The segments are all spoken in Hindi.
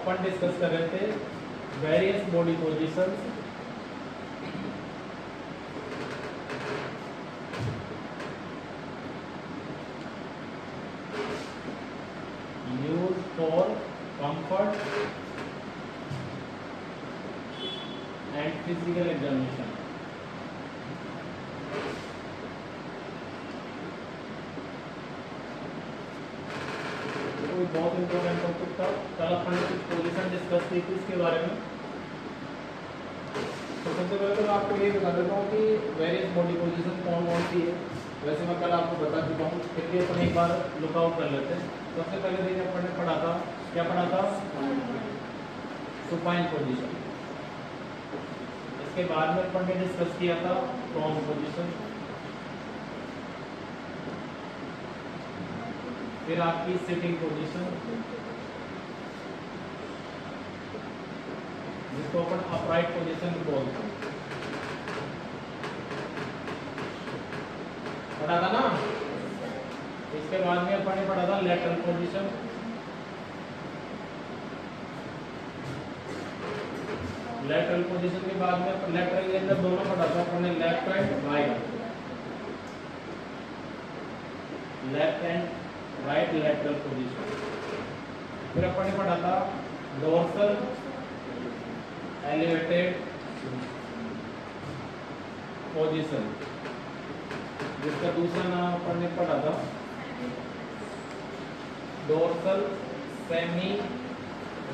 अपन डिस्कस कर रहे थे various body positions use for comfort and physical examination. कोई बहुत इंपॉर्टेंट टॉपिक था, कल अपन ने कुछ पोजीशन डिस्कस की थी इसके बारे में। तो सबसे पहले तो आपको ये बता देता हूँ कि वेरियस बॉडी पोजीशन कौन कौन सी है। वैसे मैं कल आपको बता चुका हूँ, फिर भी अपन एक बार लुकआउट कर लेते हैं। सबसे पहले दिन अपन ने पढ़ा था, क्या पढ़ा था? Supine position. इसके बाद में अपन ने डिस्कस किया था प्रोन पोजीशन। फिर आपकी सिटिंग पोजीशन, जिसको अपन अपराइट पोजीशन बोलते हैं, पढ़ा था ना। इसके बाद में अपन ने पढ़ा था लैटरल पोजीशन। लैटरल पोजीशन के बाद में लैटरल के अंदर दोनों पढ़ा था अपन ने, left and right, left and right lateral position. फिर अपन ने पढ़ा था डोर्सल एलिवेटेड पोजीशन, जिसका दूसरा नाम अपन ने पढ़ा था डोर्सल सेमी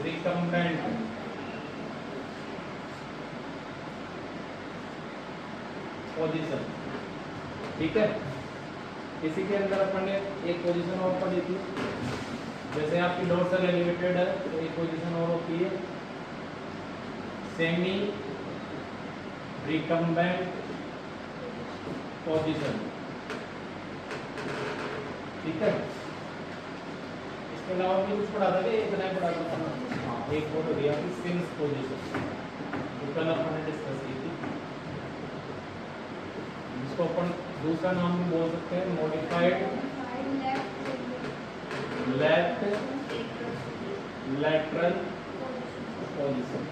रिकम्बेंट पोजीशन। ठीक है, इसी के अंदर अपन ने एक पोजीशन और पढ़ी थी, जैसे आपकी डोर्सल एलिवेटेड है तो एक पोजीशन और होती है सेमी रिकम्बेंट पोजीशन। ठीक है, इसके अलावा भी कुछ पढ़ा था कि एक नया पढ़ा था? हाँ, एक और हो गया कि सिम्स पोजीशन, जो कल अपन ने डिस्कस की थी, जिसको अपन दूसरा नाम भी बोल सकते हैं मॉडिफाइड लेफ्ट लैटरल पोजीशन।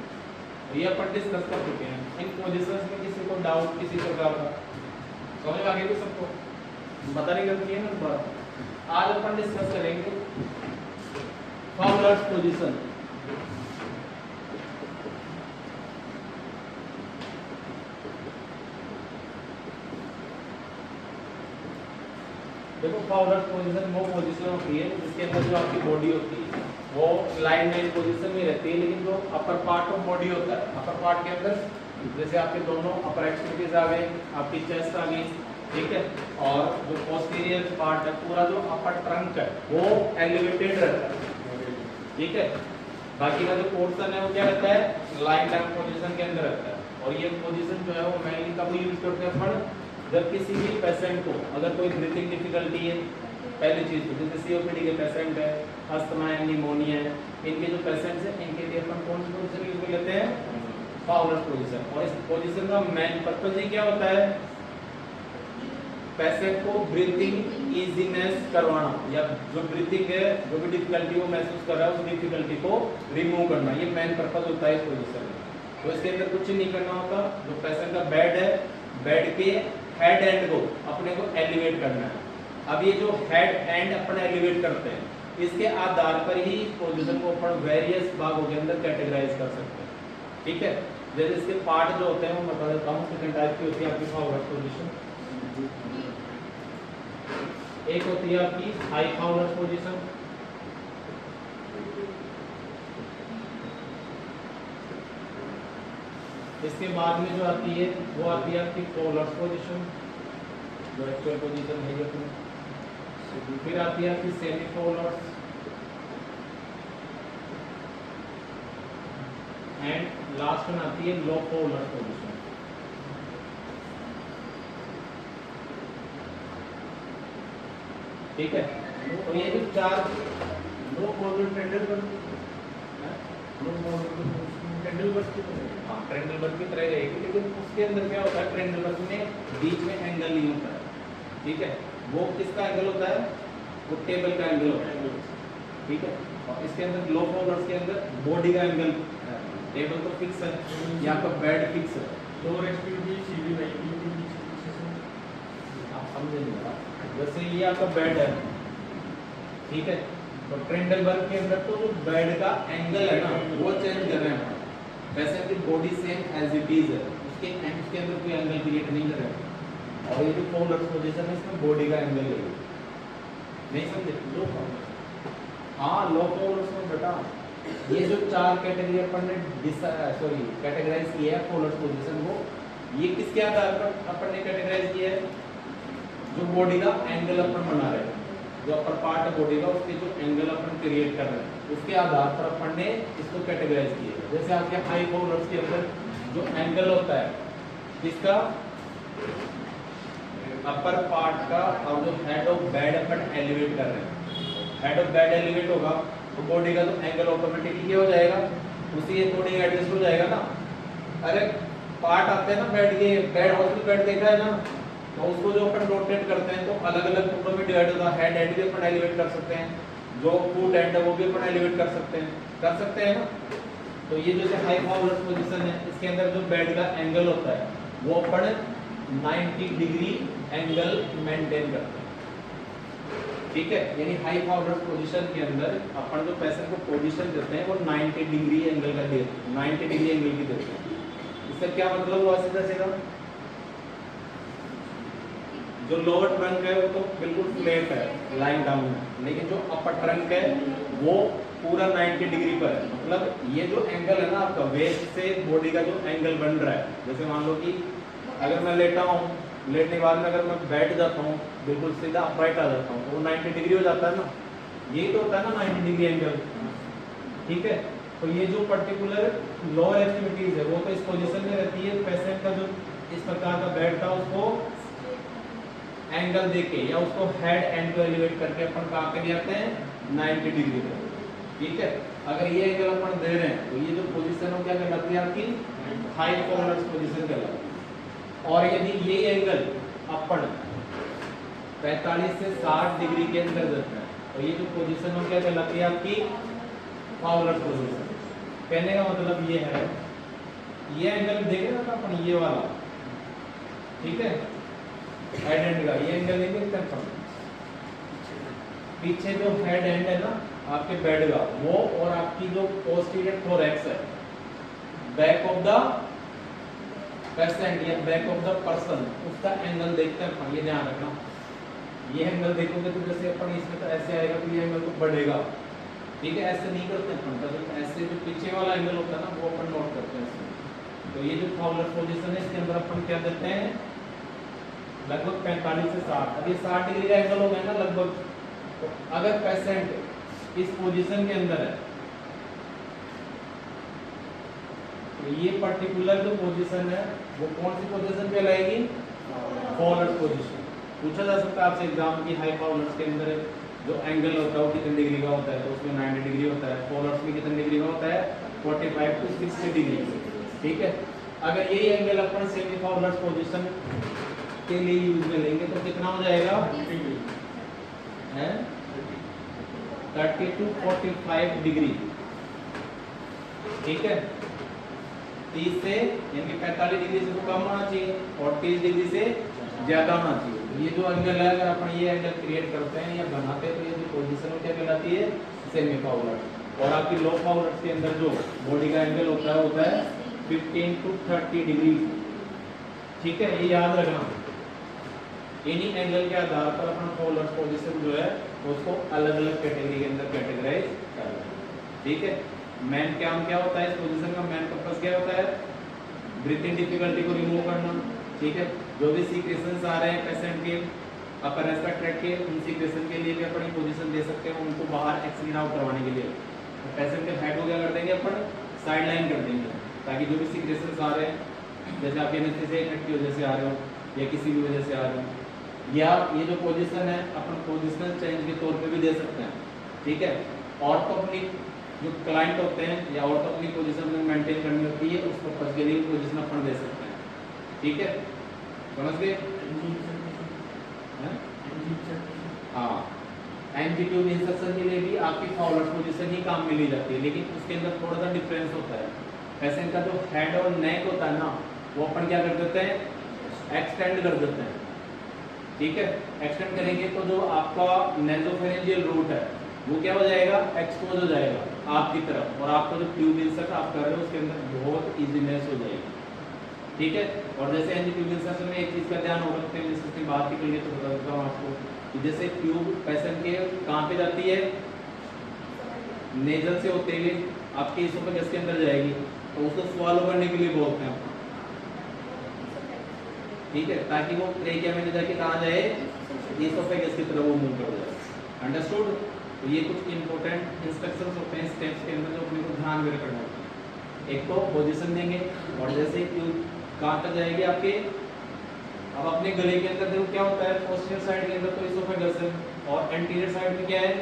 ये अपन डिस्कस कर चुके हैं। इन पोजीशंस में किसी को डाउट किसी प्रकार का समझ आ गई? सबको बताने गलती है ना दोबारा। आज अपन डिस्कस करेंगे फाउलर्स पोजीशन। देखो, फाउलर्स पोजीशन वो पोजीशन होती है जिसके अंदर जो आपकी बॉडी होती है वो लाइन में पोजीशन में रहती है, लेकिन जो अपर पार्ट ऑफ बॉडी होता है, अपर पार्ट के अंदर जैसे आपके दोनों अपर एक्सट्रीमिटीज आ गए, आपकी चेस्ट आ गई, ठीक है, और जो पोस्टीरियर पार्ट है पूरा जो अपर ट्रंक है वो एलिवेटेड रहता है। ठीक है, बाकी का जो पोर्शन है वो क्या रहता है? लाइन डाउन पोजीशन के अंदर रहता है। और ये पोजीशन जो है वो मेनली कब यूज करते हैं अपन? जब किसी भी पेशेंट को अगर कोई ब्रीथिंग डिफिकल्टी है, पहली चीज तो जैसे सीओपीडी के पेशेंट है, अस्थमा है, निमोनिया है, इनके जो पेशेंट्स हैं इनके लिए अपन कौन सी पोजीशन यूज कर लेते हैं? Fowler position. और इस पोजीशन का मेन पर्पस ही क्या होता है? पेशेंट को ब्रीथिंग इजीनेस करवाना, या जो ब्रीथिंग है जो भी डिफिकल्टी वो महसूस कर रहा है उस डिफिकल्टी को रिमूव करना, ये मेन पर्पस होता है इस पोजीशन में। तो इसके अंदर कुछ नहीं करना होता। जो पेशेंट का बेड है, बेड के हेड एंड को अपने को एलिवेट करना है। अब ये जो हेड एंड अपन एलिवेट करते हैं, इसके आधार पर ही पोजीशन को अपन वेरियस भागों के अंदर कैटेगराइज कर सकते हैं। ठीक है, जैसे इसके पार्ट जो होते हैं वो बता देता हूँ कितने टाइप की होती है आपकी फाउलर पोजीशन। एक होती है आपकी हाई फाउलर पोजीशन, इसके बाद में जो आती है वो आती है आपकी फाउलर पोजीशन, जो एक्चुअल पोजीशन है ये अपनी। फिर आती है आपकी सेमी फाउलर एंड लास्ट में आती है लो फाउलर पोजीशन। ठीक है, तो ये जो चार लो फाउलर ट्रेंडलबर्ग की हाँ ट्रेंडलबर्ग की तरह रहेगी, लेकिन उसके अंदर क्या होता है? ट्रेंडलबर्ग में बीच में एंगल नहीं होता है। ठीक है, वो किसका एंगल होता है? वो टेबल का एंगल होता है। ठीक है, और इसके अंदर लो फोल्डर्स के अंदर बॉडी का एंगल टेबल तो फिक्स है, यहाँ पर बेड फिक्स है। लोअर एक्सट्रीमिटी सीधी रहेगी, आप समझे नहीं, जैसे ये आपका बेड है, ठीक है, तो ट्रेंडलबर्ग के अंदर तो जो बेड का एंगल है ना वो चेंज कर रहे हैं, वैसे कि body same as it is है, उसके एंड के अंदर कोई एंगल क्रिएट नहीं कर रहे हैं। और ये जो फोल्डर्स पोजीशन है इसमें बॉडी का एंगल है, नहीं समझे? लो हाँ, लो फोल्डर्स में बेटा ये जो चार कैटेगरी अपन ने कैटेगराइज किया है फोल्डर्स पोजीशन को, ये किसके आधार पर अपन ने कैटेगराइज किया है? जो बॉडी का एंगल अपन बना रहे हैं, जो अपर पार्ट है बॉडी का उसके जो एंगल अपन क्रिएट कर रहे हैं उसके आधार पर अपन ने इसको कैटेगराइज किया है। जैसे आपके हाई फोल्डर्स के अंदर जो एंगल होता है इसका अपर पार्ट का, और जो head of bed upon elevate कर रहे हैं, हेड ऑफ बेड एलिवेट होगा तो बॉडी का तो एंगल ऑटोमेटिकली क्या हो जाएगा, उसी अकॉर्डिंग एडजस्ट हो जाएगा ना। अरे पार्ट आते हैं ना बेड के, बेड हॉस्पिटल बेड देखा है ना, तो उसको जो अपन रोटेट करते हैं तो अलग अलग टुकड़ों में डिवाइड होता है। हेड भी अपन एलिवेट कर सकते हैं, जो फुट एंड है वो भी अपन एलिवेट कर सकते हैं ना। तो ये जो हाई फोल्डर्स पोजीशन है इसके अंदर जो बेड का एंगल होता है वो अपन 90 डिग्री एंगल मेंटेन करते हैं, ठीक है। यानी हाई फोल्डर्स पोजीशन के अंदर अपन जो पेशेंट को पोजीशन देते हैं वो 90 डिग्री एंगल का देते हैं, 90 डिग्री एंगल की देते हैं। इसका क्या मतलब हुआ सीधा सीधा? जो लोअर ट्रंक है वो तो बिल्कुल फ्लैट है, लाइन डाउन है, लेकिन जो अपर ट्रंक है वो पूरा 90 डिग्री पर है। मतलब ये जो एंगल है ना आपका वेस्ट से बॉडी का जो एंगल बन रहा है, जैसे मान लो कि अगर मैं लेटा हूँ, लेटने के बाद में अगर मैं बैठ जाता हूँ बिल्कुल सीधा अपराइट आ जाता हूँ तो वो 90 डिग्री हो जाता है ना, यही तो होता है ना 90 डिग्री एंगल, ठीक है। तो ये जो पर्टिकुलर लोअर एक्सट्रीमिटीज है वो तो इस पोजीशन में रहती है। पेशेंट का जो इस प्रकार का बेड था उसको एंगल देके या उसको हेड एंड को एलिवेट करके अपन कहाँ पे जाते हैं 90 डिग्री पे, ठीक है। अगर ये एंगल अपन दे रहे हैं तो ये जो पोजीशन हो क्या कहलाती है आपकी हाई फोल्डर्स पोजीशन कहलाती है। और यदि ये एंगल अपन 45 से 60 डिग्री के अंदर देते हैं तो ये जो पोजीशन हो क्या कहलाती है आपकी फोल्डर्स पोजीशन। कहने का मतलब ये है, ये एंगल देखे ना अपन ये वाला, ठीक है, हेड एंड का ये एंगल नहीं देखते अपन, पीछे जो हेड एंड है ना आपके बेड का वो, और आपकी जो पोस्टीरियर थोरैक्स है, बैक ऑफ द पेशेंट या बैक ऑफ द पर्सन, उसका एंगल देखते हैं अपन, ये ध्यान रखना। ये एंगल देखोगे तो जैसे अपन इसमें तो ऐसे आएगा तो ये एंगल तो बढ़ेगा, ठीक है, ऐसे नहीं करते अपन, तो ऐसे जो पीछे वाला एंगल होता है ना वो अपन नोट करते हैं इसमें। तो ये जो फोल्डर पोजीशन है इसके अंदर अपन क्या देते हैं लगभग 45 से 60। अब ये 60 डिग्री का एंगल हो गया ना लगभग, तो अगर पेशेंट इस पोजीशन के अंदर है तो ये पर्टिकुलर जो पोजीशन है वो कौन सी पोजीशन कहलाएगी? Folder position. पूछा जा सकता है आपसे एग्जाम की हाई फोल्डर्स के अंदर जो एंगल होता है वो कितने डिग्री का होता है, तो उसमें 90 डिग्री होता है। फोल्डर्स में कितने डिग्री का होता है? 45 टू 60 डिग्री, ठीक है। अगर यही एंगल अपन सेमी फोल्डर्स पोजीशन के लिए यूज में लेंगे तो कितना हो जाएगा? 30 टू 45 डिग्री, ठीक है। 30 से यानी कि 45 डिग्री से तो कम होना चाहिए और 30 डिग्री से ज्यादा होना चाहिए। ये जो एंगल है अगर अपन ये एंगल क्रिएट करते हैं या बनाते हैं तो ये जो पोजीशन क्या कहलाती है? Semi folder. और आपकी लो फोल्डर्स के अंदर जो बॉडी का एंगल होता है 15 टू 30 डिग्री, ठीक है, ये याद रखना। इन्हीं एंगल के आधार पर अपन फोल्डर्स पोजीशन जो है उसको अलग अलग कैटेगरी के अंदर कैटेगराइज कर रहे हैं, ठीक है। मेन काम क्या होता है इस पोजीशन का? मेन पर्पस क्या होता है? ब्रीथिंग डिफिकल्टी को रिमूव करना, ठीक है। जो भी सीक्रेशंस आ रहे हैं पेशेंट के अपर रेस्पिरेटरी ट्रैक्ट के, उन सीक्रेशन के लिए भी अपन पोजीशन दे सकते हैं उनको बाहर एक्सीडेंट आउट करवाने के लिए। तो पेशेंट के हेड को क्या कर देंगे अपन? साइड लाइन कर देंगे, ताकि जो भी सीक्रेशंस आ रहे हैं जैसे आप एनेस्थीसिया इफेक्ट की वजह से आ रहे हो या किसी भी वजह से आ रहे हो, या ये जो पोजीशन है अपन पोजिशनल चेंज के तौर पे भी दे सकते हैं, ठीक है। ऑर्थोपेडिक जो क्लाइंट होते हैं या ऑर्थोपेडिक पोजीशन में मेंटेन करनी होती है उस पर्पस के लिए पोजीशन अपन दे सकते हैं, ठीक है, समझ गए? हाँ, एनजी ट्यूब इंसर्शन के लिए भी आपकी फॉरवर्ड पोजीशन ही काम में ली जाती है, लेकिन उसके अंदर थोड़ा सा डिफरेंस होता है। पेशेंट का जो हेड और नेक होता है ना, वो अपन क्या कर देते हैं, एक्सटेंड कर देते हैं। ठीक है, एक्सटेंड करेंगे तो जो आपका नेसोफेरेंजियल रूट है वो क्या हो जाएगा, एक्सपोज हो जाएगा आपकी तरफ, और आपका जो ट्यूब इंसर्ट आप कर रहे हो उसके अंदर बहुत इजीनेस हो जाएगी। ठीक है, और जैसे एनजी ट्यूब इंसर्शन में एक चीज का ध्यान हो रखते हैं, जिसकी बात निकल गई तो बता देता हूँ आपको कि जैसे ट्यूब पेशेंट के कहाँ पे जाती है, नेजल से होते हुए आपके इसोफेगस के अंदर जाएगी, तो उसको स्वॉलो करने के लिए बोलते हैं। ठीक है, ताकि वो ट्रेकिया में जाके कहाँ जाए, इसोफेगस की तरफ वो मूव कर जाए। अंडरस्टूड? तो ये कुछ इंपॉर्टेंट इंस्ट्रक्शंस होते हैं स्टेप्स के अंदर जो अपने को ध्यान में रखना होता है। एक तो पोजीशन देंगे, और जैसे ट्यूब कहाँ तक जाएगी आपके, अब अपने गले के अंदर देखो क्या होता है, पोस्टीरियर साइड के अंदर तो इसोफेगस है, और एंटीरियर साइड में क्या है,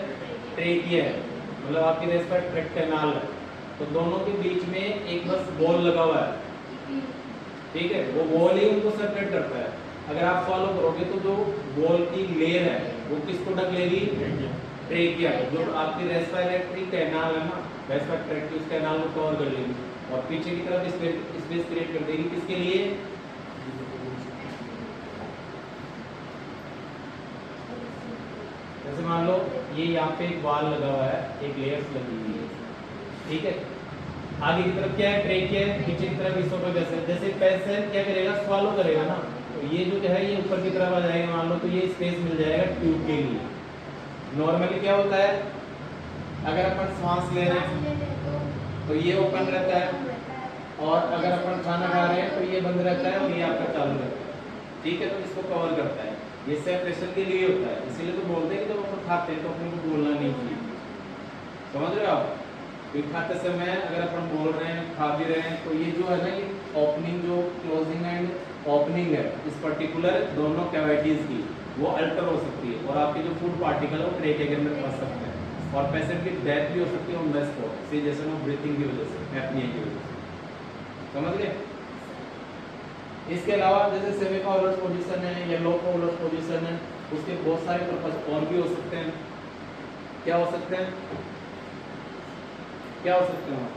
ट्रेकिया है, मतलब आपके रेस्पिरेटरी ट्रैक्ट कैनाल है। तो दोनों के बीच में एक बस बॉल लगा हुआ है। ठीक है, वो बॉल ही उनको सेपरेट करता है। अगर आप फॉलो करोगे तो जो बॉल की लेयर है वो किसको ढक लेगी, ट्रेकिया, जो आपकी रेस्पिरेटरी कैनाल है ना, रेस्पिरेटरी ट्रैक्ट उस कैनाल को कवर कर लेगी, और पीछे की तरफ स्पेस क्रिएट कर देगी। किसके लिए, जैसे मान लो ये यहाँ पे एक वाल लगा हुआ है, एक लेयर्स लगी हुई है। ठीक है, आगे की तरफ क्या है, ट्रेकिया है, पीछे की तरफ इसोफेगस है। जैसे पेशेंट क्या करेगा, स्वॉलो करेगा ना, तो ये जो है ये ऊपर की तरफ आ जाएगा, मान लो तो ये स्पेस मिल जाएगा ट्यूब के लिए। नॉर्मली क्या होता है, अगर अपन सांस ले रहे हैं तो ये ओपन रहता है, और अगर अपन खाना खा रहे हैं तो ये बंद रहता है, और ये आपका चालू रहता है। ठीक है, तो इसको कवर करता है, ये सेपरेशन के लिए होता है। इसीलिए तो बोलते हैं कि जब अपन खाते हैं तो अपने को बोलना नहीं चाहिए। समझ रहे हो आप? क्योंकि खाते समय अगर अपन बोल रहे हैं, खा भी रहे हैं, तो ये जो है ना, ये ओपनिंग जो क्लोजिंग एंड ओपनिंग है इस पर्टिकुलर दोनों कैविटीज की, वो अल्टर हो सकती है, और आपके जो फूड पार्टिकल है वो ट्रेकिया के अंदर फंस सकते हैं, और पेशेंट की डेथ भी हो सकती है on the spot, cessation of breathing की वजह से, एपनिया की वजह से। समझ गए? इसके अलावा जैसे सेमी फॉरवर्ड पोजीशन है या लो फॉरवर्ड पोजीशन है, उसके बहुत सारे पर्पस और भी हो सकते हैं। क्या हो सकते हैं, क्या हो सकते हैं,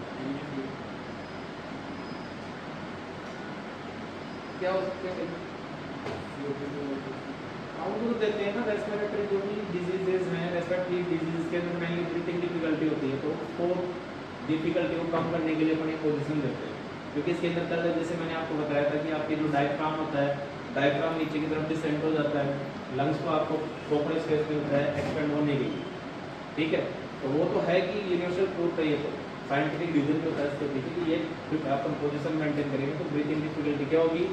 क्या हो सकते हैं, हम तो देते हैं ना, रेस्पिरेटरी जो भी डिजीजेज हैं, रेस्पिरेटरी डिजीज के अंदर मेनली ब्रीथिंग डिफिकल्टी होती है, तो उसको डिफिकल्टी को कम करने के लिए अपन एक पोजीशन देते हैं। क्योंकि इसके अंदर कल जैसे मैंने आपको बताया था कि आपके जो डायफ्राम होता है, डायफ्राम नीचे की तरफ डिसेंट हो जाता है, लंग्स को आपको प्रॉपर स्पेस मिलता है एक्सपेंड होने के लिए। ठीक है, तो वो तो है कि यूनिवर्सल ट्रूथ है, ये तो साइंटिफिक रीजन जो है इसके पीछे कि ये अपन पोजीशन मेंटेन करेंगे तो ब्रीथिंग डिफिकल्टी क्या होगी,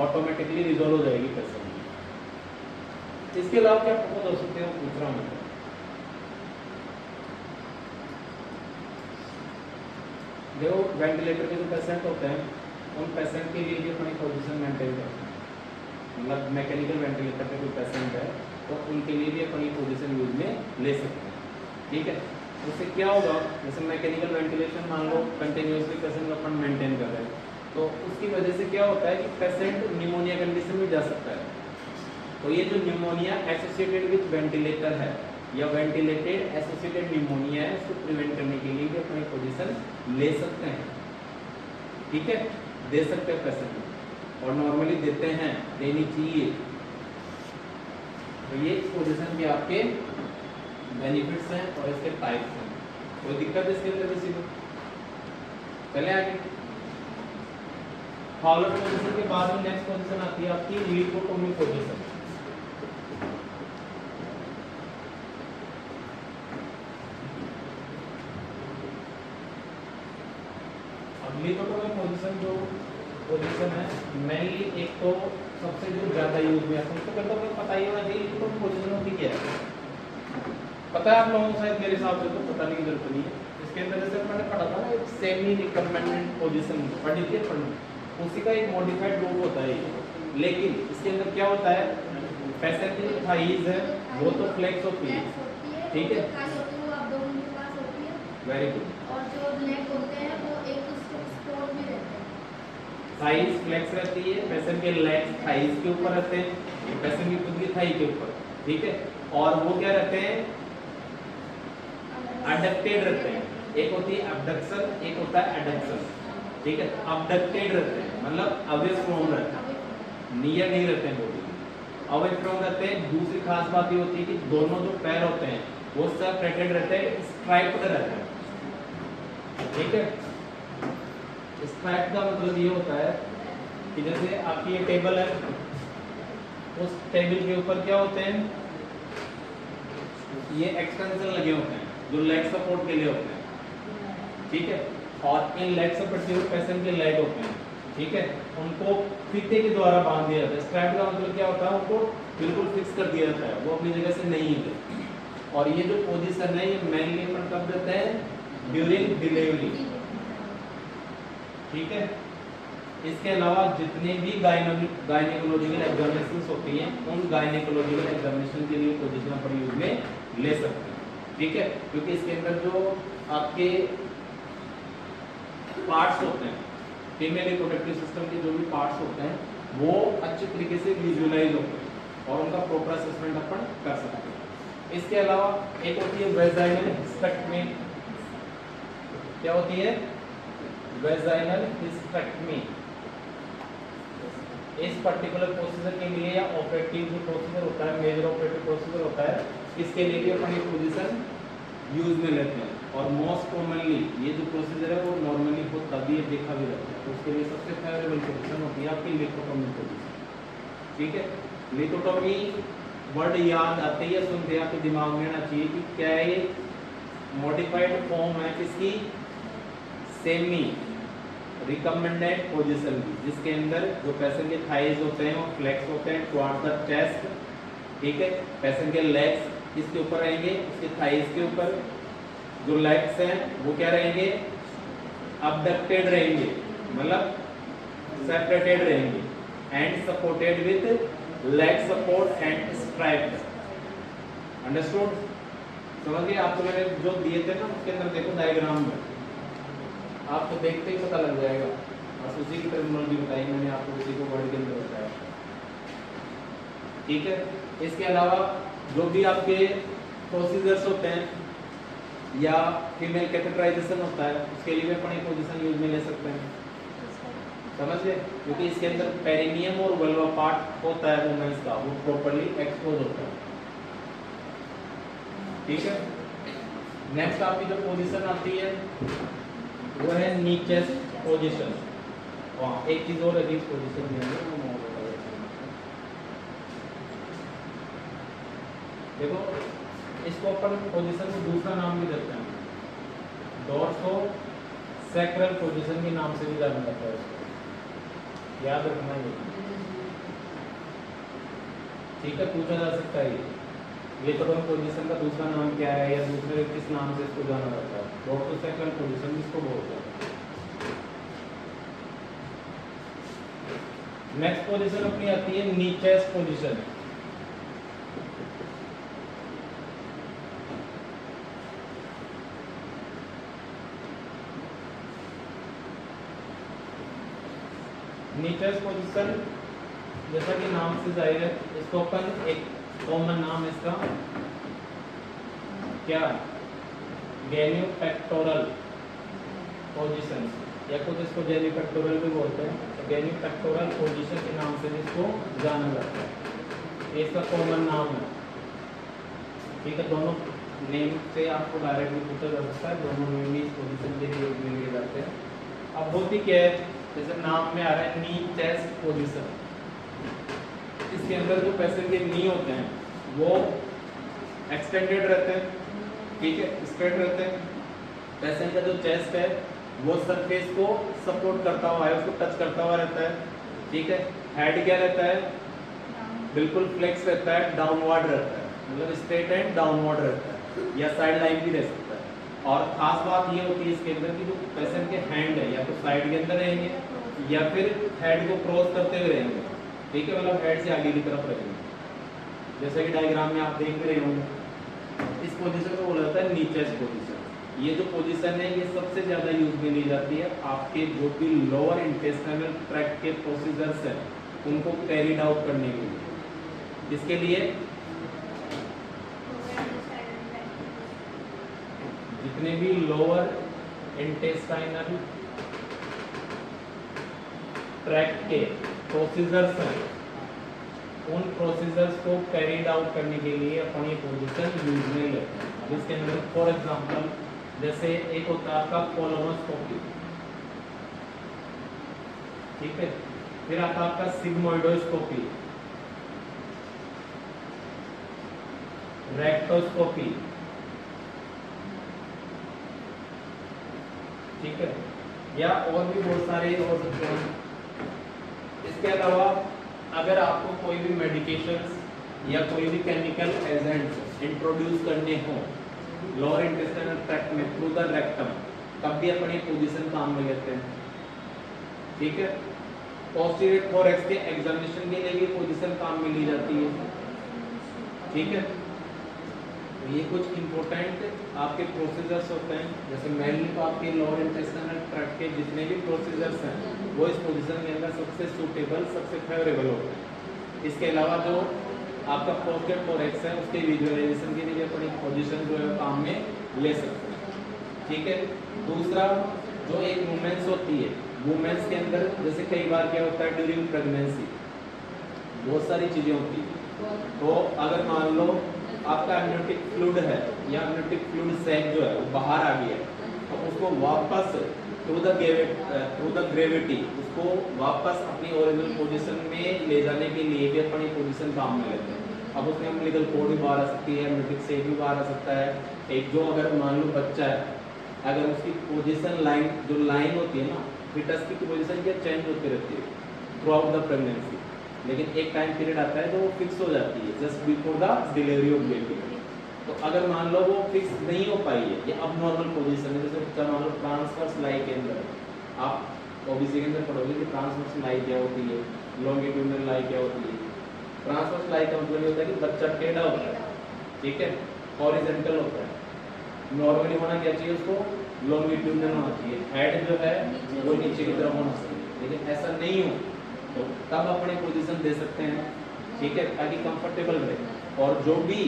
ऑटोमेटिकली रिजॉल्व हो जाएगी पर्सन की। इसके अलावा क्या प्रपोज हो सकते हैं वो पूछ रहा हूँ मैं। जो वेंटिलेटर के जो पेशेंट होते हैं, उन पेशेंट के लिए भी अपनी पोजीशन मेंटेन करते हैं, मतलब मैकेनिकल वेंटिलेटर पे कोई पेशेंट है तो उनके लिए भी अपनी पोजीशन यूज में ले सकते हैं। ठीक है, उससे क्या होगा, जैसे मैकेनिकल वेंटिलेशन मान लो कंटिन्यूसली पेशेंट को अपन मेंटेन कर रहे हैं, तो उसकी वजह से क्या होता है कि पेशेंट निमोनिया कंडीशन में जा सकता है। तो ये जो निमोनिया एसोसिएटेड विद वेंटिलेटर है या वेंटिलेटेड एसोसिएटेड निमोनिया है, उसको प्रिवेंट करने के लिए भी अपनी पोजीशन ले सकते हैं। ठीक है, दे सकते हैं पेशेंट, और नॉर्मली देते हैं, देनी चाहिए। तो ये पोजीशन के आपके बेनिफिट्स हैं और इसके टाइप्स हैं। कोई दिक्कत है इसके अंदर किसी को? चले आगे। फॉलोअप पोजीशन के बाद में नेक्स्ट पोजीशन आती है आपकी लिथोटोमी पोजीशन। अब लिथोटोमी पोजीशन जो पोजीशन है, मेनली एक तो सबसे जो ज्यादा यूज में आता है, तो कहता है पता ही होना चाहिए लिथोटोमी पोजीशन होती क्या है। पता है आप लोगों को शायद, मेरे हिसाब से तो बताने की जरूरत नहीं है। इसके अंदर जैसे मैंने पढ़ा था ना, एक सेमी रिकमेंडेड पोजीशन पढ़ी थी अपन, उसी का एक मॉडिफाइड रूप होता है। लेकिन इसके अंदर क्या होता है, पेशेंट की जो थाइज है वो तो फ्लेक्स होती है, ठीक है, वेरी गुड, और जो लेग होते हैं वो एक स्पोर्ट में रहते हैं। थाइज फ्लेक्स रहती है, पेशेंट के लेग्स थाइज के ऊपर रहते हैं, पेशेंट की खुद की थाई के ऊपर, ठीक है, और वो क्या रहते हैं, अडक्टेड रहते हैं। एक होती है अबडक्शन, एक होता है एडक्शन। ठीक है, अबडक्टेड रहते हैं मतलब अवे फ्रॉम रहते हैं, नियर नहीं रहते हैं बॉडी, अवे फ्रॉम रहते हैं। दूसरी खास बात ये होती है कि दोनों जो पैर होते हैं वो सेपरेटेड रहते हैं, स्ट्राइप्ड रहते हैं। ठीक है, स्ट्राइप का मतलब ये होता है कि जैसे आपकी ये टेबल है, उस टेबल के ऊपर क्या होते हैं, ये एक्सटेंशन लगे होते हैं जो लेग सपोर्ट के लिए होते हैं। ठीक है, और इन लेग सपोर्ट के पेशेंट के लेग होते हैं, ठीक है, उनको फीते के द्वारा बांध दिया जाता है। स्ट्रैप का मतलब क्या होता है, उनको बिल्कुल फिक्स कर दिया जाता है, वो अपनी जगह से नहीं हिलते। और ये जो पोजीशन है ये मेनली अपन कब देते हैं, ड्यूरिंग डिलीवरी। ठीक है, इसके अलावा जितने भी गायनेकोलॉजिकल एग्जामिनेशंस होती हैं उन गायनेकोलॉजिकल एग्जामिनेशन के लिए पोजीशन पर यूज में ले सकते हैं। ठीक है, क्योंकि इसके अंदर जो आपके पार्ट्स होते हैं, फीमेल रिप्रोडक्टिव सिस्टम के जो भी पार्ट्स होते हैं वो अच्छे तरीके से विजुअलाइज होते हैं और उनका प्रॉपर असेसमेंट अपन कर सकते हैं। इसके अलावा एक होती है वेजाइनल हिस्टेक्टमी। क्या होती है, वेजाइनल हिस्टेक्टमी। इस पर्टिकुलर प्रोसीजर के लिए या ऑपरेटिव जो प्रोसीजर होता है, मेजर ऑपरेटिव प्रोसीजर होता है, इसके लिए भी अपन ये पोजीशन यूज में लेते हैं। और मोस्ट कॉमनली ये जो प्रोसीजर है वो नॉर्मली बहुत तभी देखा भी रहता है, तो उसके लिए सबसे फेवरेबल पोजीशन होती है आपकी लिथोटॉमी पोजीशन। ठीक है, लिथोटॉमी वर्ड याद आते ही सुनते आपके दिमाग में आना चाहिए कि क्या ये मॉडिफाइड फॉर्म है किसकी, सेमी रिकमेंडेड पोजीशन की, जिसके अंदर जो पेशेंट के थाइज होते हैं वो फ्लेक्स होते हैं टुवर्ड द चेस्ट। ठीक है, पेशेंट के लेग्स इसके ऊपर रहेंगे, उसके थाइज के ऊपर जो लेग्स हैं वो क्या रहेंगे, अबडक्टेड रहेंगे मतलब सेपरेटेड रहेंगे, and supported with leg support and striped. Understood, समझ गए? आपको मैंने जो दिए थे ना उसके अंदर देखो डायग्राम में, आपको देखते ही पता लग जाएगा। बस उसी की टर्मिनोलॉजी बताई मैंने आपको, उसी को वर्ड के अंदर बताया। ठीक है, इसके अलावा जो भी आपके प्रोसीजर्स होते हैं या फीमेल कैथेटराइजेशन होता है उसके लिए भी अपन एक पोजीशन यूज में ले सकते हैं। समझ गए? क्योंकि इसके अंदर पेरिनियम और वल्वा पार्ट होता है वुमेन्स का, वो प्रॉपर्ली एक्सपोज होता है। ठीक है, नेक्स्ट आपकी जो पोजीशन आती है वो है नी चेस्ट पोजीशन। वहाँ एक चीज और है, इस पोजीशन में देखो, इसको अपन पोजीशन को दूसरा नाम भी देते हैं, डोर्सो सैक्रल पोजीशन के नाम से भी जाना जाता है इसको, याद रखना ये। ठीक है, पूछा जा सकता है ये तो पोजीशन का दूसरा नाम क्या है या दूसरे किस नाम से इसको जाना जाता है, डोर्सो सैक्रल पोजीशन इसको बोलते हैं। नेक्स्ट पोजीशन अपनी आती है नी चेस्ट पोजीशन। नी चेस्ट पोजीशन जैसा कि नाम से जाहिर है, इसको अपन एक कॉमन नाम इसका क्या, गेनियोपेक्टोरल पोजीशन या कुछ इसको जेनियोपेक्टोरल भी बोलते हैं। तो गेनियोपेक्टोरल पोजीशन के नाम से इसको जाना जाता है, ये इसका कॉमन नाम है। ठीक है, दोनों नेम से आपको डायरेक्टली पूछा जा सकता है, दोनों नेम इस पोजीशन के लिए लिए जाते हैं। अब होती क्या है, जैसे नाम में आ रहा है नी चेस्ट पोजीशन, इसके अंदर जो पेशेंट के नी होते हैं वो एक्सटेंडेड रहते हैं। ठीक है, स्ट्रेट रहते हैं। पेशेंट का जो चेस्ट है वो सरफेस को सपोर्ट करता हुआ है, उसको टच करता हुआ रहता है। ठीक है, हेड क्या रहता है, बिल्कुल फ्लेक्स रहता है, डाउनवर्ड रहता है, मतलब स्ट्रेट एंड डाउनवर्ड रहता है, या साइड लाइन भी रह सकता है। और खास बात ये होती है इसके अंदर कि जो पेशेंट के हैंड है या तो साइड के अंदर रहेंगे या फिर हेड को क्रॉस करते हुए रहेंगे। ठीक है, मतलब हेड से आगे की तरफ रहेंगे, जैसे कि डायग्राम में आप देख भी रहे होंगे। इस पोजीशन को बोला जाता है नी चेस्ट पोजीशन। ये जो पोजीशन है ये सबसे ज्यादा यूज में ली जाती है आपके जो भी लोअर इंटेस्टाइनल ट्रैक्ट के प्रोसीजर्स हैं उनको कैरीड आउट करने के लिए। इसके लिए जितने भी लोअर इंटेस्टाइनल ट्रैक्ट के प्रोसीजर्स हैं, उन प्रोसीजर्स को कैरीड आउट करने के लिए अपन ये पोजीशन यूज में लेते हैं। अब इसके अंदर फॉर एग्जांपल जैसे एक होता है आपका कोलोनोस्कोपी, ठीक है, फिर आता है आपका सिग्मोइडोस्कोपी, रेक्टोस्कोपी, ठीक है, या और भी बहुत सारे हो सकते हैं। इसके अलावा अगर आपको कोई भी मेडिकेशंस या कोई भी केमिकल एजेंट्स इंट्रोड्यूस करने हो लोअर इंटेस्टाइनल ट्रैक्ट में थ्रू द रेक्टम, तब भी अपनी पोजीशन काम में लेते हैं, ठीक है। पोस्टीरियर थोरैक्स के एग्जामिनेशन के लिए भी पोजीशन काम में ली जाती है, ठीक है। ये कुछ इंपॉर्टेंट आपके प्रोसीजर्स होते हैं, जैसे मेनली तो आपके लोअर इंटेस्टाइनल ट्रैक्ट के जितने भी प्रोसीजर्स हैं वो इस पोजीशन के अंदर सबसे सूटेबल, सबसे फेवरेबल होते हैं। इसके अलावा जो आपका पोस्टीरियर थोरैक्स है उसके विजुअलाइजेशन के लिए अपनी पोजीशन जो है काम में ले सकते हैं, ठीक है। दूसरा जो एक मूवमेंट्स होती है, मूवमेंट्स के अंदर जैसे कई बार क्या होता है ड्यूरिंग प्रेगनेंसी बहुत सारी चीजें होती है, तो अगर मान लो आपका एमनियोटिक फ्लूइड है या एमनियोटिक फ्लूइड सैक जो है वो बाहर आ गया, तो उसको वापस थ्रू द ग्रेविटी उसको वापस अपनी ओरिजिनल पोजीशन में ले जाने के लिए भी अपनी पोजीशन काम में लेते हैं। अब उसमें अम्बिलिकल कॉर्ड भी बाहर आ सकती है, एमनियोटिक सैक भी बाहर आ सकता है। एक जो अगर मान लो बच्चा है, अगर उसकी पोजीशन लाइन जो लाइन होती है ना, फिटस की पोजीशन क्या चेंज होती रहती है थ्रू आउट द प्रेगनेंसी, लेकिन एक टाइम पीरियड आता है तो वो फिक्स हो जाती है just before the delivery of baby. तो अगर मान लो वो फिक्स नहीं हो पाई है, ये अब नॉर्मल पोजीशन है, जैसे बच्चा मान लो ट्रांसवर्स लाई के अंदर, आप ओबीसी के अंदर पढ़ोगे कि ट्रांसवर्स लाई क्या होती है, लॉन्गिट्यूडिनल लाई क्या होती है। ट्रांसवर्स लाई का मतलब ये होता है कि बच्चा टेढ़ा होता है, ठीक है, हॉरिजॉन्टल होता है। नॉर्मली होना क्या चाहिए, उसको लॉन्गिट्यूडिनल होना चाहिए, हेड जो है वो नीचे की तरफ होना चाहिए, लेकिन ऐसा नहीं हो तो तब अपने पोजीशन दे सकते हैं, ठीक है, ताकि कंफर्टेबल रहे। और जो भी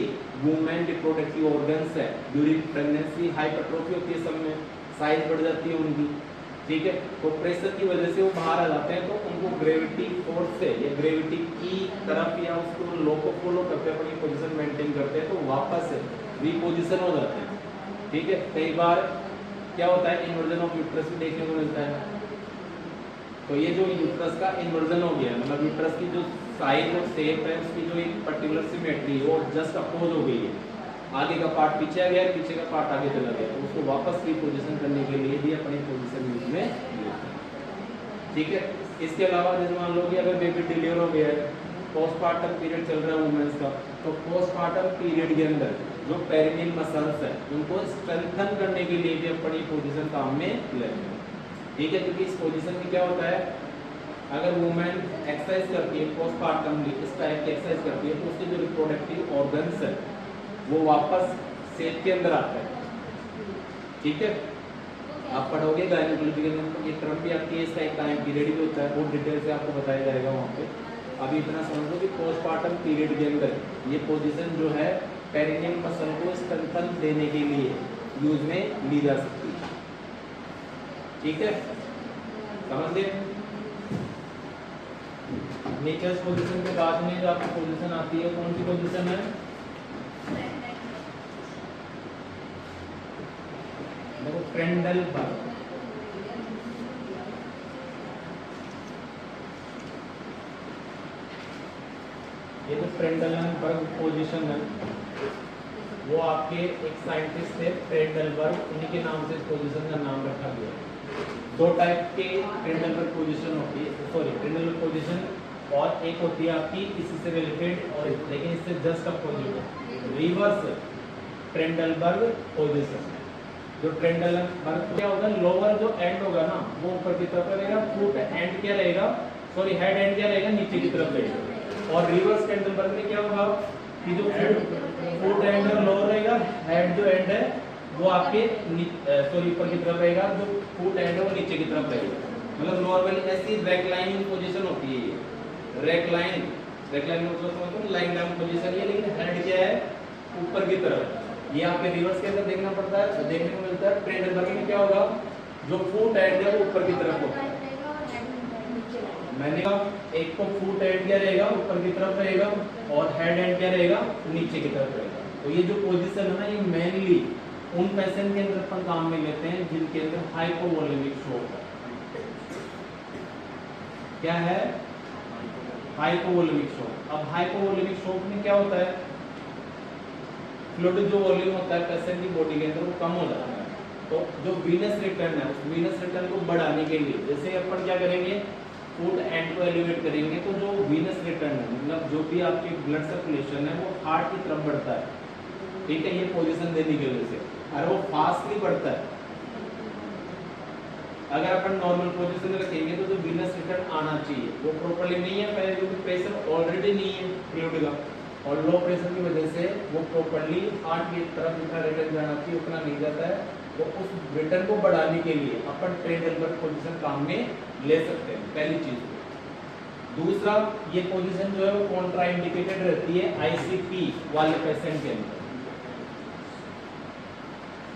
वुमेन रिप्रोडक्टिव ऑर्गन्स है ड्यूरिंग प्रेगनेंसी हाइपरट्रोफी होती है, सब में साइज बढ़ जाती है उनकी, ठीक है, तो प्रेशर की वजह से वो बाहर आ जाते हैं, तो उनको ग्रेविटी फोर्स से या ग्रेविटी की तरफ या उसको लो को फॉलो करते हैं, अपनी पोजीशन मेंटेन करते हैं, तो वापस रीपोजिशन हो जाते हैं, ठीक है। कई बार क्या होता है इन्वर्जन ऑफ यूट्रस भी देखने को मिलता है, तो ये जो यूट्रस का इन्वर्जन हो गया, मतलब यूट्रस की जो साइज और शेप है उसकी जो एक पर्टिकुलर सिमेट्री है वो जस्ट अपोज हो गई है, आगे का पार्ट पीछे आ गया, पीछे का पार्ट आगे चला गया, तो उसको वापस रीपोजिशन करने के लिए भी अपनी पोजीशन यूज में लेते हैं, ठीक है। इसके अलावा जैसे मान लो कि अगर बेबी डिलीवर हो गया है, पोस्टमार्टम पीरियड चल रहा है वुमेन्स का, तो पोस्टमार्टम पीरियड के अंदर जो पेरिनियल मसल्स है उनको स्ट्रेंथन करने के लिए भी अपनी पोजीशन काम में लेते हैं, ठीक है। क्योंकि इस पोजीशन में क्या होता है, अगर वुमेन एक्सरसाइज करती है पोस्टमार्टमली इस टाइप की एक्सरसाइज करती है, तो उसके जो रिप्रोडक्टिव ऑर्गन्स है वो वापस शेप के अंदर आता है, ठीक है। आप पढ़ोगे गायनेकोलॉजी के अंदर ये टर्म भी आती है, इसका एक टाइम पीरियड भी होता है, वो डिटेल से आपको बताया जाएगा वहाँ पे। अभी इतना समझो कि पोस्टमार्टम पीरियड के अंदर ये पोजीशन जो है पेरिनियल मसल को स्ट्रेंथन देने के लिए यूज में ली जा सकती है, ठीक है, समझ गए। नेचर्स पोजीशन के बाद में जो आपकी पोजीशन आती है, कौन सी पोजीशन है, देखो ट्रेंडलबर्ग, ये जो ट्रेंडलबर्ग पोजीशन है वो आपके एक साइंटिस्ट थे ट्रेंडलबर्ग, उन्हीं के नाम से इस पोजीशन का नाम रखा गया है। दो टाइप के ट्रेंडलबर्ग पोजीशन होती है, सॉरी ट्रेंडलबर्ग पोजीशन, और एक होती है आपकी इसी से रिलेटेड और लेकिन इससे जस्ट अपोजिट है रिवर्स ट्रेंडलबर्ग पोजीशन। जो ट्रेंडलबर्ग क्या होगा, लोअर जो एंड होगा ना वो ऊपर की तरफ रहेगा, फुट एंड क्या रहेगा, सॉरी हेड एंड क्या रहेगा, नीचे की तरफ रहेगा। और रिवर्स ट्रेंडलबर्ग में क्या होगा कि जो फुट एंड और लोअर रहेगा, हेड जो एंड है वो आपके सॉरी ऊपर की तरफ रहेगा, जो फुट एंड है वो नीचे की तरफ रहेगा। मतलब नॉर्मली ऐसी रेक्लाइनिंग पोजीशन होती है ये, रेक्लाइन मतलब लाइन डाउन पोजीशन है, लेकिन हेड क्या है ऊपर की तरफ, ये आपके रिवर्स के अंदर देखना पड़ता है, देखने को मिलता है। ट्रेंड एंगल में क्या होगा, जो फुट एंड है वो ऊपर की तरफ होगा। मैंने कहा एक तो फुट एंड क्या रहेगा, ऊपर की तरफ रहेगा, और हेड एंड क्या रहेगा, नीचे की तरफ रहेगा। तो ये जो पोजीशन है ना, ये मेनली उन पेशेंट के अंदर अपन काम में लेते हैं जिनके अंदर हाइपोवोलेमिक शॉक है। क्या है, हाइपोवोलेमिक शॉक। अब हाइपोवोलेमिक शॉक में क्या होता है, फ्लूइड जो वॉल्यूम होता है पेशेंट की बॉडी के अंदर वो कम हो जाता है। तो जो वीनस रिटर्न है, उस वीनस रिटर्न को बढ़ाने के लिए जैसे अपन क्या करेंगे, फुट एंड को एलिवेट करेंगे, तो जो वीनस रिटर्न है, मतलब जो भी आपकी ब्लड सर्कुलेशन है वो हार्ट की तरफ बढ़ता है। ठीक है, ये पोजीशन देने की वजह से, और वो फास्टली बढ़ता है। अगर अपन नॉर्मल पोजीशन में रखेंगे तो जो वीनस रिटर्न आना चाहिए वो प्रॉपर्ली नहीं है, पहले क्योंकि प्रेशर ऑलरेडी नहीं है फ्लूइड का, और लो प्रेशर की वजह से वो प्रॉपर्ली हार्ट की तरफ जितना रिटर्न जाना चाहिए उतना नहीं जाता है। तो उस रिटर्न को बढ़ाने के लिए अपन ट्रेंड एंगल पोजीशन काम में ले सकते हैं, पहली चीज। दूसरा, ये पोजीशन जो है वो कॉन्ट्रा इंडिकेटेड रहती है आईसीपी वाले पेशेंट के अंदर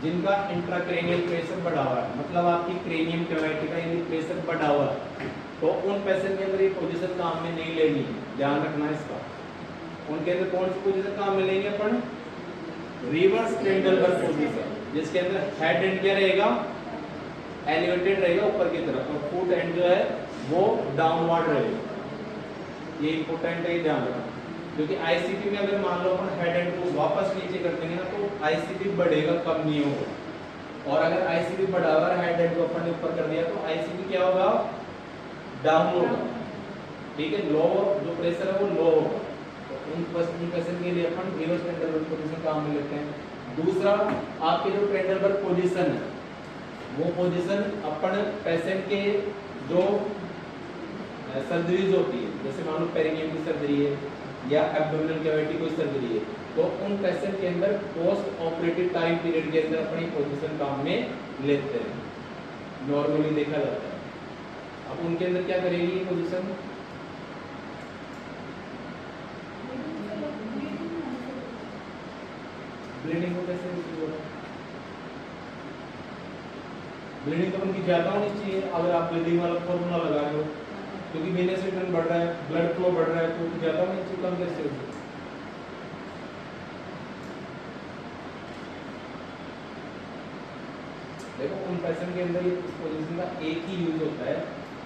जिनका इंट्राक्रेनियल प्रेशर बढ़ा हुआ है, मतलब आपकी क्रेनियम कैविटी का यदि प्रेशर बढ़ा हुआ है तो उन पेशेंट के अंदर ये पोजीशन काम में नहीं लेनी है, ध्यान रखना इसका। उनके अंदर कौन सी पोजीशन काम में लेंगे अपन, रिवर्स ट्रेंड एंगल पोजीशन, जिसके अंदर हेड एंड क्या रहेगा, एलिवेटेड रहेगा ऊपर की तरफ, और फुट एंड जो है वो डाउनवर्ड रहेगा। ये इंपॉर्टेंट है, ध्यान रखना, क्योंकि आईसीपी में अगर मान लो अपन हेड एंड को वापस नीचे कर देंगे ना तो आईसीपी बढ़ेगा, कम नहीं होगा। और अगर आईसीपी बढ़ा हुआ हेड एंड को अपन ने ऊपर कर दिया तो आईसीपी क्या होगा, डाउन होगा। ठीक है, लो जो प्रेशर है वो लो होगा। तो उन पेशेंट के लिए अपन रिवर्स ट्रेंड एंगल पोजीशन काम में लेते हैं। दूसरा, आपके जो ट्रेंड एंगल पोजीशन है वो पोजीशन अपन पेशेंट के जो सर्जरीज होती है, जैसे मान लो पेरिनियम की सर्जरी है या एब्डोमिनल कैविटी कोई सर्जरी है, तो उन पेशेंट के अंदर पोस्ट ऑपरेटिव टाइम पीरियड के अंदर अपनी पोजीशन काम में लेते हैं, नॉर्मली देखा जाता है। अब उनके अंदर क्या करेगी ये पोजीशन, ब्लीडिंग को कैसे होगा, ब्लीडिंग तो उनकी ज्यादा होनी चाहिए अगर आप ब्लीडिंग वाला फॉर्मूला लगा रहे हो, क्योंकि वेनस रिटर्न बढ़ रहा है, ब्लड फ्लो बढ़ रहा है, तो ज्यादा होनी चाहिए, कम कैसे होगी। देखो उन पेशेंट के अंदर इस पोजीशन का एक ही यूज होता है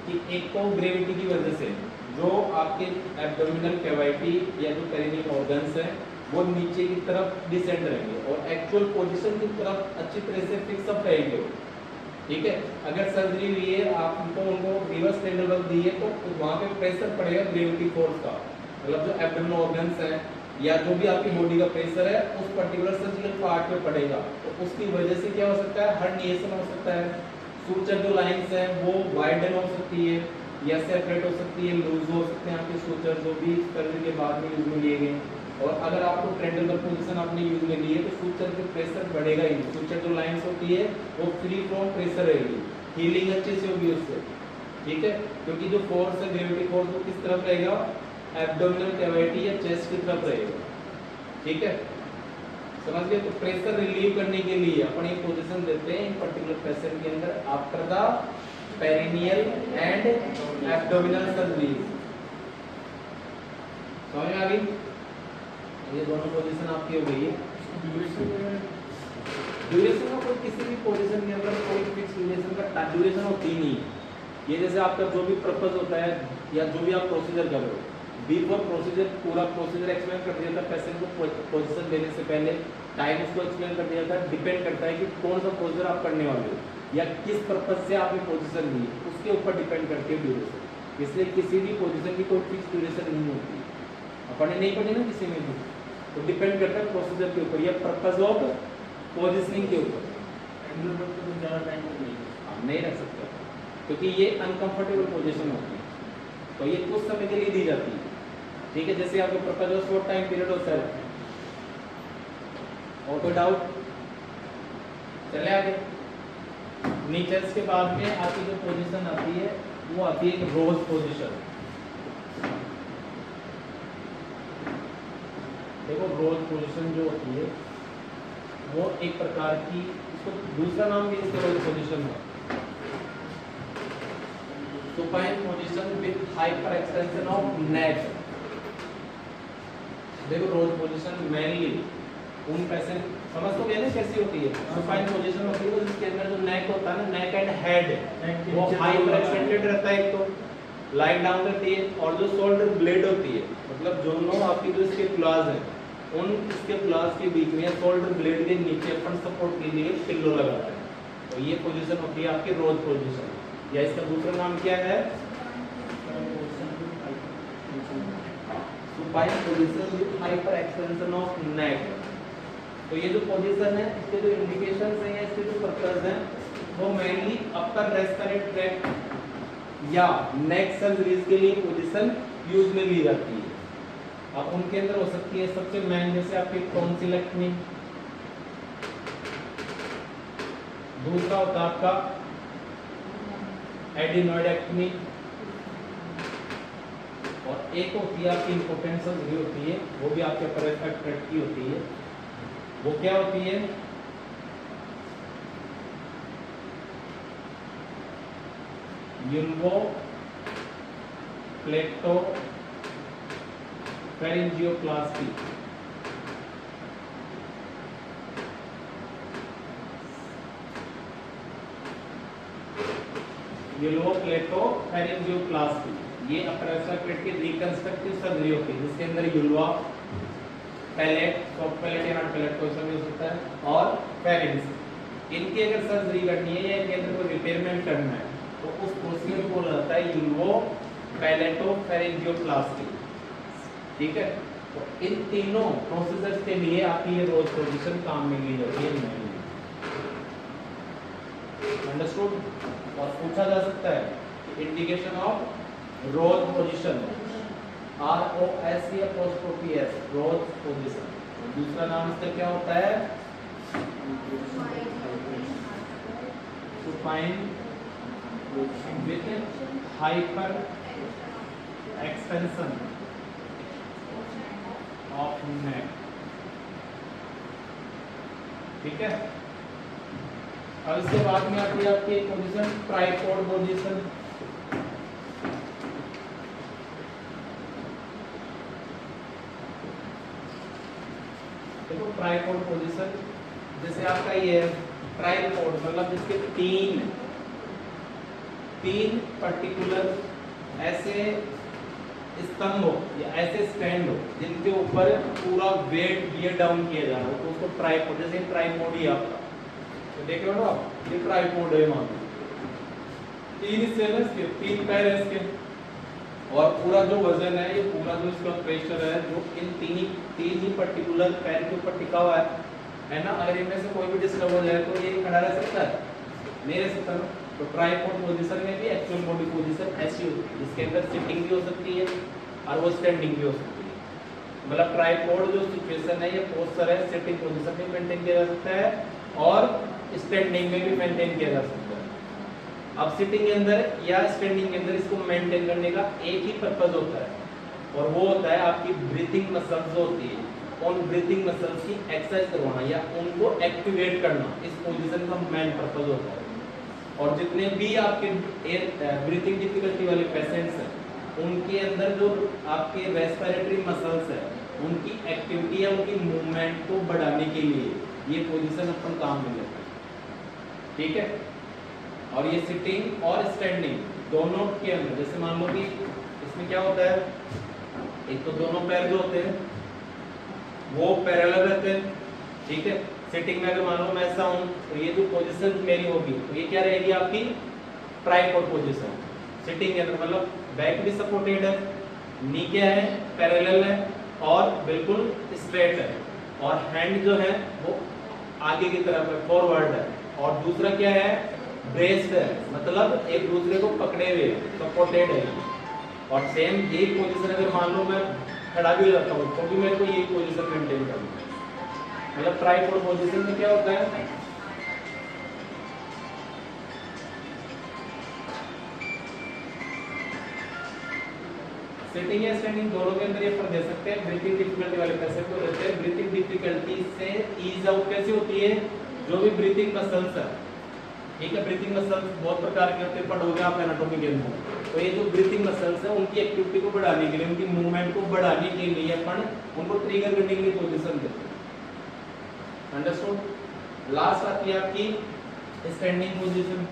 कि एक तो ग्रेविटी की वजह से जो आपके एब्डोमिनल कैविटी या जो पेरिनियल ऑर्गन्स हैं वो नीचे की तरफ डिसेंड रहेंगे और एक्चुअल पोजीशन की तरफ अच्छी तरह से फिक्स अप रहेंगे। ठीक है, अगर सर्जरी हुई है आपको उनको रिवर्स ट्रेंड एंगल दी है तो वहाँ पे प्रेशर पड़ेगा ग्रेविटी फोर्स का, मतलब जो एब्डोमिनल ऑर्गन्स हैं या जो भी आपकी बॉडी का प्रेशर है उस पर्टिकुलर सर्जिकल पार्ट पे पड़ेगा, तो उसकी वजह से क्या हो सकता है, हर्निएशन हो सकता है, सूचर जो लाइंस हैं वो वाइडन हो सकती है या सेपरेट हो सकती है, लूज हो सकते हैं आपके सूचर जो भी सर्जरी के बाद में यूज में लिए गए। और अगर आपको ट्रेंड एंगल पोजीशन आपने यूज में ली है तो सूचर के प्रेशर बढ़ेगा ही, सूचर जो लाइंस होती है वो फ्री फ्रॉम प्रेशर रहेगी, हीलिंग अच्छे से होगी उससे। ठीक है, क्योंकि जो फोर्स है ग्रेविटी फोर्स वो किस तरफ रहेगा, एब्डोमिनल कैविटी या चेस्ट की तरफ रहेगा। ठीक है, समझ गए। तो प्रेशर रिलीव करने के लिए अपन ये पोजीशन देते हैं इन पर्टिकुलर पेशेंट के अंदर after the perineal and abdominal surgery. समझ में आ गई, ये दोनों पोजीशन आपकी हो गई है। ड्यूरेशन का कोई किसी भी पोजीशन के अंदर कोई फिक्स ड्यूरेशन का ड्यूरेशन होती ही नहीं है। ये जैसे आपका जो भी पर्पस होता है या जो भी आप प्रोसीजर कर रहे हो, बिफोर प्रोसीजर पूरा प्रोसीजर एक्सप्लेन कर दिया था, पेशेंट को पोजीशन देने से पहले टाइम उसको एक्सप्लेन कर दिया था। डिपेंड करता है कि कौन सा प्रोसीजर आप करने वाले हो या किस पर्पज से आपने पोजीशन ली, उसके ऊपर डिपेंड करती है ड्यूरेशन। इसलिए किसी भी पोजीशन की कोई फिक्स ड्यूरेशन नहीं होती, अपन ने नहीं पढ़ी ना किसी में भी, तो डिपेंड करता है प्रोसीजर के ऊपर या पर्पस ऑफ पोजीशनिंग के ऊपर। आप नहीं रख सकते क्योंकि ये अनकंफर्टेबल पोजीशन होती है, तो ये कुछ समय के लिए दी जाती है। ठीक है, जैसे आपका purpose of short time period होता है। और कोई डाउट, चले आगे। नीचर्स के बाद में आपकी जो पोजीशन आती है वो आती है एक रोज पोजीशन। देखो रोज पोजीशन जो होती है वो एक प्रकार की, इसको दूसरा नाम भी इसके रोज पोजीशन है, supine position with hyperextension of नेक। देखो रोज पोजीशन मेनली उन पैसे समझ तो गए ना कैसी होती है, सुपाइन पोजीशन होती है जिसके अंदर जो नेक होता है ना, नेक एंड हेड वो हाइपर एक्सटेंडेड रहता है, एक तो लाइन डाउन रहती है, और जो शोल्डर ब्लेड होती है मतलब दोनों आपकी जो इसके क्लॉज है उन इसके क्लॉज के बीच में शोल्डर ब्लेड के नीचे अपन सपोर्ट के लिए पिल्लो लगाते हैं, तो ये पोजीशन होती है आपकी रोज पोजीशन, या इसका दूसरा नाम क्या है supine position with hyperextension of नेक। तो ये जो पोजीशन है इसके जो इंडिकेशंस हैं या इसके जो पर्पस हैं वो मेनली अपर रेस्पिरेटरी ट्रैक्ट या नेक सर्जरीज के लिए पोजीशन यूज में ली जाती है। अब उनके अंदर हो सकती है सबसे मेन जैसे आपकी टॉन्सिलेक्टमी, दूसरा होता है आपका एडिनोइडेक्टमी, और एक होती है आपकी इम्पोर्टेंट सर्जरी होती है वो भी आपके अपर रेस्पिरेटरी ट्रैक्ट की होती है, वो क्या होती है यूल्वो प्लेक्टो फेरिंजियोप्लास्टी। यूल्वो प्लेक्टो फेरिंजियोप्लास्टी ये अपर रेस्पिरेटरी की रिकंस्ट्रक्टिव सर्जरी होती है जिसके अंदर यूल्वा, पैलेट, सॉफ्ट पैलेट या नॉट पैलेट कोई सा भी हो सकता है, और फेरिंक्स, इनकी अगर सर्जरी करनी है या इनके अंदर कोई रिपेयरमेंट करना है तो उस प्रोसीजर को बोला जाता है यूल्वो पैलेटो फेरिंजियोप्लास्टी। ठीक है, तो इन तीनों प्रोसीजर्स के लिए आपकी ये रोज पोजीशन काम में ली जाती है। अंडरस्टूड? और पूछा जा सकता है indication of rose position ROSE rose position, दूसरा नाम इसका क्या होता है supine with hyperextension of neck. ठीक है, अब इसके बाद में आती है आपकी पोजीशन ट्राइपॉड पोजीशन। देखो ट्राइपॉड पोजीशन जैसे आपका ये ट्राइपॉड मतलब जिसके तीन पर्टिकुलर ऐसे स्तंभ हो या ऐसे स्टैंड हो जिनके ऊपर पूरा वेट ये डाउन किया जा रहा हो तो उसको ट्राइपॉड, जैसे ट्राइपॉड ही आपका तो देख रहे हो आप, ये ट्राइपॉड है वहां तीन हिस्से हैं इसके, तीन पैर है इसके, और पूरा जो वजन है ये पूरा जो इसका प्रेशर है जो इन तीन ही पर्टिकुलर पैर के ऊपर टिका हुआ है ना। अगर इनमें से कोई भी डिस्टर्ब हो जाए तो ये खड़ा रह सकता है, नहीं रह सकता ना। तो ट्राइपॉड पोजीशन में भी एक्चुअल बॉडी पोजीशन ऐसी होती है जिसके अंदर सिटिंग भी हो सकती है और वो स्टैंडिंग भी हो सकती है। मतलब ट्राइपॉड जो सिचुएशन है ये पोस्चर है, सिटिंग पोजीशन में मेंटेन किया जा सकता है और स्टैंडिंग में भी मेंटेन किया जा सकता है। अब सिटिंग के अंदर या स्टैंडिंग के अंदर इसको मेंटेन करने का एक ही पर्पज होता है और वो होता है आपकी ब्रीथिंग मसल्स जो होती है उन ब्रीथिंग मसल्स की एक्सरसाइज करवाना या उनको एक्टिवेट करना, इस पोजीशन का मेन पर्पज होता है। और जितने भी आपके ब्रीथिंग डिफिकल्टी वाले पेशेंट्स हैं उनके अंदर जो आपके रेस्पिरेटरी मसल्स है उनकी एक्टिविटी या उनकी मूवमेंट को बढ़ाने के लिए ये पोजीशन अपन काम में लेते हैं। ठीक है, और ये सिटिंग और स्टैंडिंग दोनों के अंदर जैसे मान लो कि इसमें क्या होता है, एक तो दोनों पैर जो होते हैं वो पैरेलल रहते हैं। ठीक है, सिटिंग में अगर मान लो मैं ऐसा हूं तो ये जो पोजीशन मेरी होगी तो ये क्या रहेगी आपकी ट्राइपॉड पोजीशन। सिटिंग के अंदर मतलब बैक भी सपोर्टेड है, नी क्या है पैरेलल है और बिल्कुल स्ट्रेट है, और हैंड जो है वो आगे की तरफ है, फॉरवर्ड है, और दूसरा क्या है ब्रेस्ड है, मतलब एक दूसरे को पकड़े हुए सपोर्टेड है। और सेम यही पोजीशन अगर मान लो मैं खड़ा भी रहता हूँ तो भी मेरे को यही पोजीशन मेंटेन करनी है। मतलब ट्राइपॉड पोजीशन में क्या होता है सिटिंग या स्टैंडिंग दोनों के अंदर ये अपन दे सकते हैं। ब्रीथिंग डिफिकल्टी वाले पैसे को देते हैं। ब्रीथिंग डिफिकल्टी से ईज आउट कैसे होती है? जो भी ब्रीथिंग मसल्स है, ठीक है, ब्रीथिंग मसल्स बहुत प्रकार के होते हैं, पढ़ोगे आप एनाटॉमी के अंदर। तो ये जो ब्रीथिंग मसल्स है उनकी एक्टिविटी को बढ़ाने के लिए, उनकी मूवमेंट को बढ़ाने के लिए अपन उनको ट्रिगर करने के लिए पोजीशन देते हैं। अंडरस्टूड? लास्ट आती है आपकी स्टैंडिंग पोजीशन।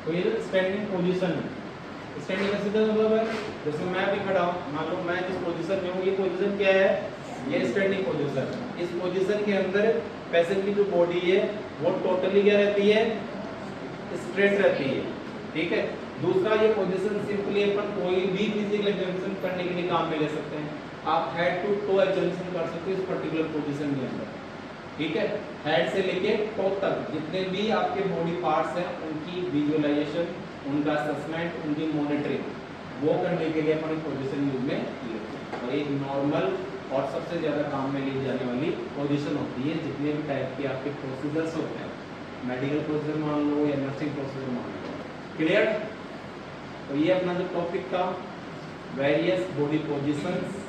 तो ये स्टैंडिंग पोजीशन है। स्टैंडिंग का सीधा मतलब है जैसे मैं भी खड़ा हूं, मान लो मैं जिस पोजीशन में हूं, ये पोजीशन क्या है? ये स्टैंडिंग पोजीशन है। इस पोजीशन के अंदर पेशेंट की जो बॉडी है वो टोटली क्या रहती है? स्ट्रेट रहती है, ठीक है। दूसरा, ये पोजीशन सिंपली अपन कोई भी फिजिकल एग्जामिनेशन करने के लिए काम में ले सकते हैं। आप हेड टू टो एग्जामिनेशन कर सकते हो इस पर्टिकुलर पोजीशन के अंदर, ठीक है। हेड से लेके टो तक जितने भी आपके बॉडी पार्ट्स हैं उनकी विजुअलाइजेशन, उनका असेसमेंट, उनकी मॉनिटरिंग वो करने के लिए अपन पोजीशन यूज में लेते हैं। और एक नॉर्मल और सबसे ज्यादा काम में ली जाने वाली पोजीशन होती है जितने भी टाइप के आपके प्रोसीजर्स होते हैं, मेडिकल प्रोसीजर मान लो या नर्सिंग प्रोसीजर मान लो। क्लियर? तो ये अपना जो टॉपिक था वेरियस बॉडी पोजीशंस,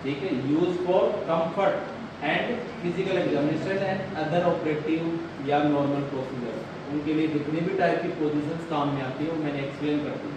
ठीक है, use for comfort and physical examination and other operative या नॉर्मल प्रोसीजर, उनके लिए जितने भी टाइप की पोजीशंस काम में आती है वो मैंने एक्सप्लेन कर दी।